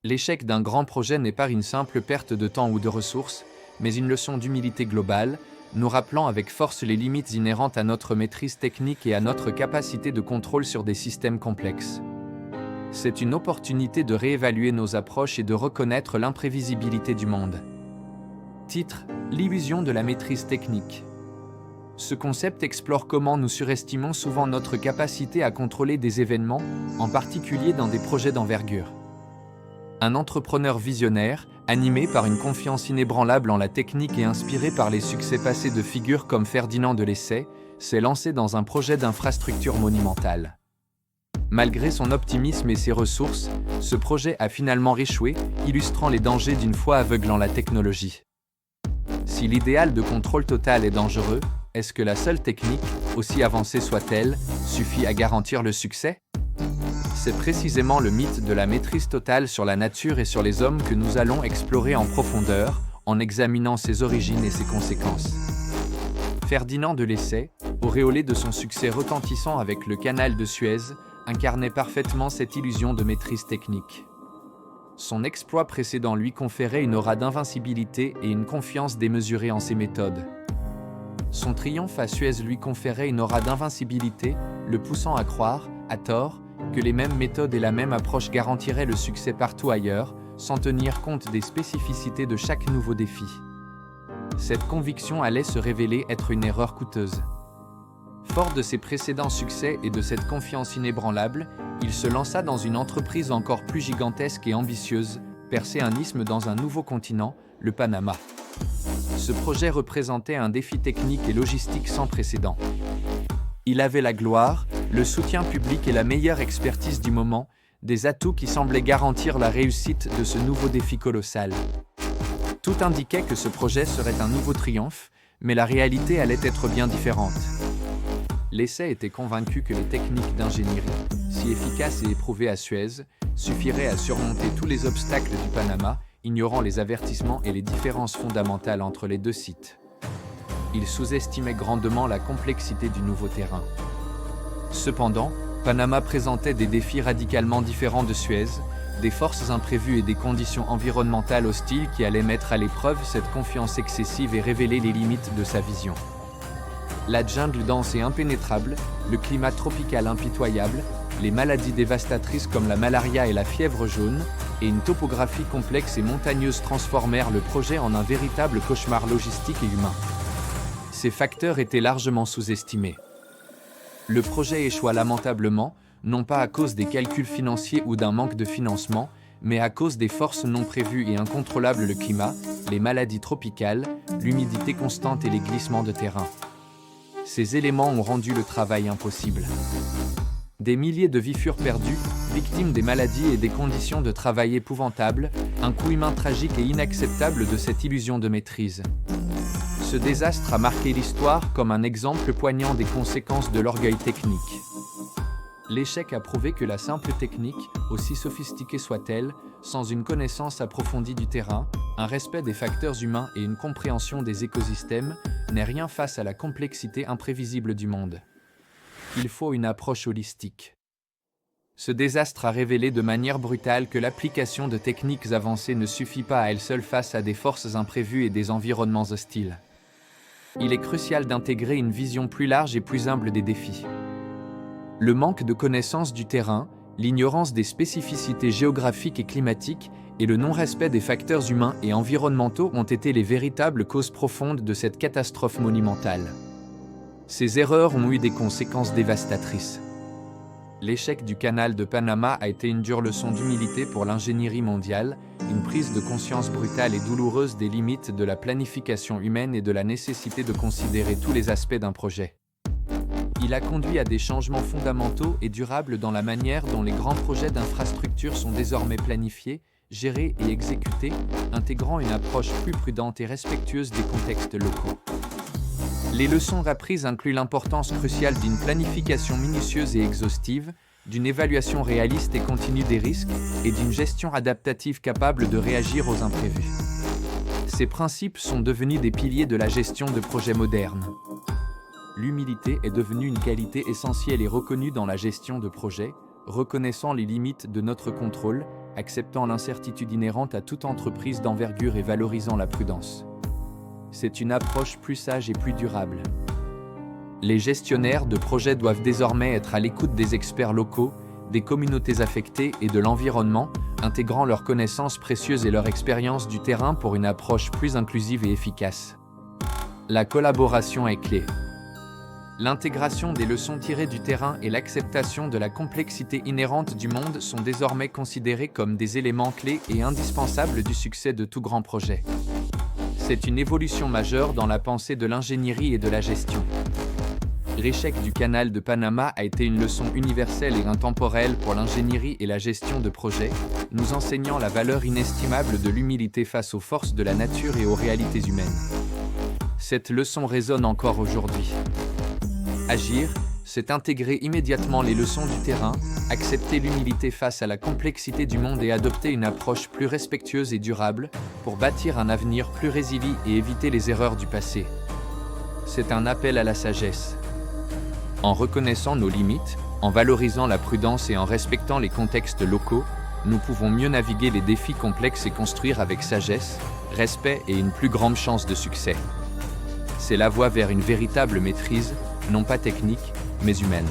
L'échec d'un grand projet n'est pas une simple perte de temps ou de ressources, mais une leçon d'humilité globale, nous rappelant avec force les limites inhérentes à notre maîtrise technique et à notre capacité de contrôle sur des systèmes complexes. C'est une opportunité de réévaluer nos approches et de reconnaître l'imprévisibilité du monde. Titre: L'illusion de la maîtrise technique. Ce concept explore comment nous surestimons souvent notre capacité à contrôler des événements, en particulier dans des projets d'envergure. Un entrepreneur visionnaire, animé par une confiance inébranlable en la technique et inspiré par les succès passés de figures comme Ferdinand de Lessay, s'est lancé dans un projet d'infrastructure monumentale. Malgré son optimisme et ses ressources, ce projet a finalement échoué, illustrant les dangers d'une foi aveugle en la technologie. Si l'idéal de contrôle total est dangereux, est-ce que la seule technique, aussi avancée soit-elle, suffit à garantir le succès ? C'est précisément le mythe de la maîtrise totale sur la nature et sur les hommes que nous allons explorer en profondeur, en examinant ses origines et ses conséquences. Ferdinand de Lessay, auréolé de son succès retentissant avec le canal de Suez, incarnait parfaitement cette illusion de maîtrise technique. Son exploit précédent lui conférait une aura d'invincibilité et une confiance démesurée en ses méthodes. Son triomphe à Suez lui conférait une aura d'invincibilité, le poussant à croire, à tort, que les mêmes méthodes et la même approche garantiraient le succès partout ailleurs, sans tenir compte des spécificités de chaque nouveau défi. Cette conviction allait se révéler être une erreur coûteuse. Fort de ses précédents succès et de cette confiance inébranlable, il se lança dans une entreprise encore plus gigantesque et ambitieuse, percer un isthme dans un nouveau continent, le Panama. Ce projet représentait un défi technique et logistique sans précédent. Il avait la gloire, le soutien public et la meilleure expertise du moment, des atouts qui semblaient garantir la réussite de ce nouveau défi colossal. Tout indiquait que ce projet serait un nouveau triomphe, mais la réalité allait être bien différente. Lessay était convaincu que les techniques d'ingénierie, si efficaces et éprouvées à Suez, suffiraient à surmonter tous les obstacles du Panama, ignorant les avertissements et les différences fondamentales entre les deux sites. Il sous-estimait grandement la complexité du nouveau terrain. Cependant, Panama présentait des défis radicalement différents de Suez, des forces imprévues et des conditions environnementales hostiles qui allaient mettre à l'épreuve cette confiance excessive et révéler les limites de sa vision. La jungle dense et impénétrable, le climat tropical impitoyable, les maladies dévastatrices comme la malaria et la fièvre jaune, et une topographie complexe et montagneuse transformèrent le projet en un véritable cauchemar logistique et humain. Ces facteurs étaient largement sous-estimés. Le projet échoua lamentablement, non pas à cause des calculs financiers ou d'un manque de financement, mais à cause des forces non prévues et incontrôlables, le climat, les maladies tropicales, l'humidité constante et les glissements de terrain. Ces éléments ont rendu le travail impossible. Des milliers de vies furent perdues, victimes des maladies et des conditions de travail épouvantables, un coût humain tragique et inacceptable de cette illusion de maîtrise. Ce désastre a marqué l'histoire comme un exemple poignant des conséquences de l'orgueil technique. L'échec a prouvé que la simple technique, aussi sophistiquée soit-elle, sans une connaissance approfondie du terrain, un respect des facteurs humains et une compréhension des écosystèmes, n'est rien face à la complexité imprévisible du monde. Il faut une approche holistique. Ce désastre a révélé de manière brutale que l'application de techniques avancées ne suffit pas à elle seule face à des forces imprévues et des environnements hostiles. Il est crucial d'intégrer une vision plus large et plus humble des défis. Le manque de connaissance du terrain, l'ignorance des spécificités géographiques et climatiques et le non-respect des facteurs humains et environnementaux ont été les véritables causes profondes de cette catastrophe monumentale. Ces erreurs ont eu des conséquences dévastatrices. L'échec du canal de Panama a été une dure leçon d'humilité pour l'ingénierie mondiale, une prise de conscience brutale et douloureuse des limites de la planification humaine et de la nécessité de considérer tous les aspects d'un projet. Il a conduit à des changements fondamentaux et durables dans la manière dont les grands projets d'infrastructure sont désormais planifiés, gérés et exécutés, intégrant une approche plus prudente et respectueuse des contextes locaux. Les leçons apprises incluent l'importance cruciale d'une planification minutieuse et exhaustive, d'une évaluation réaliste et continue des risques, et d'une gestion adaptative capable de réagir aux imprévus. Ces principes sont devenus des piliers de la gestion de projets modernes. L'humilité est devenue une qualité essentielle et reconnue dans la gestion de projets, reconnaissant les limites de notre contrôle, acceptant l'incertitude inhérente à toute entreprise d'envergure et valorisant la prudence. C'est une approche plus sage et plus durable. Les gestionnaires de projets doivent désormais être à l'écoute des experts locaux, des communautés affectées et de l'environnement, intégrant leurs connaissances précieuses et leur expérience du terrain pour une approche plus inclusive et efficace. La collaboration est clé. L'intégration des leçons tirées du terrain et l'acceptation de la complexité inhérente du monde sont désormais considérés comme des éléments clés et indispensables du succès de tout grand projet. C'est une évolution majeure dans la pensée de l'ingénierie et de la gestion. L'échec du canal de Panama a été une leçon universelle et intemporelle pour l'ingénierie et la gestion de projets, nous enseignant la valeur inestimable de l'humilité face aux forces de la nature et aux réalités humaines. Cette leçon résonne encore aujourd'hui. Agir, c'est intégrer immédiatement les leçons du terrain, accepter l'humilité face à la complexité du monde et adopter une approche plus respectueuse et durable pour bâtir un avenir plus résilient et éviter les erreurs du passé. C'est un appel à la sagesse. En reconnaissant nos limites, en valorisant la prudence et en respectant les contextes locaux, nous pouvons mieux naviguer les défis complexes et construire avec sagesse, respect et une plus grande chance de succès. C'est la voie vers une véritable maîtrise, non pas technique, mais humaine.